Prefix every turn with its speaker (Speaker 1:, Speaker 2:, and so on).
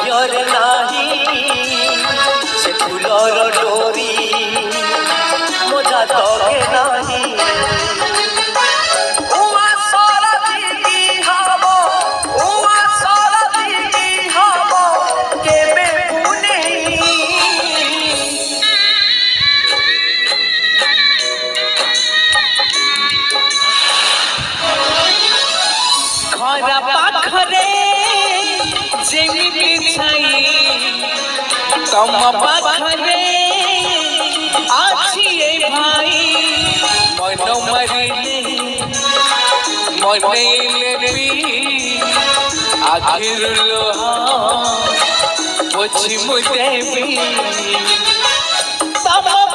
Speaker 1: भाग्यर नाही से फूलर डोरी मो जातके नाही
Speaker 2: खरा पाखरे जेमिति छाई तम पाखरे आछि ए भाई मन मरिले मनेले भी आखिर लोहा पोछि मुदेबी तम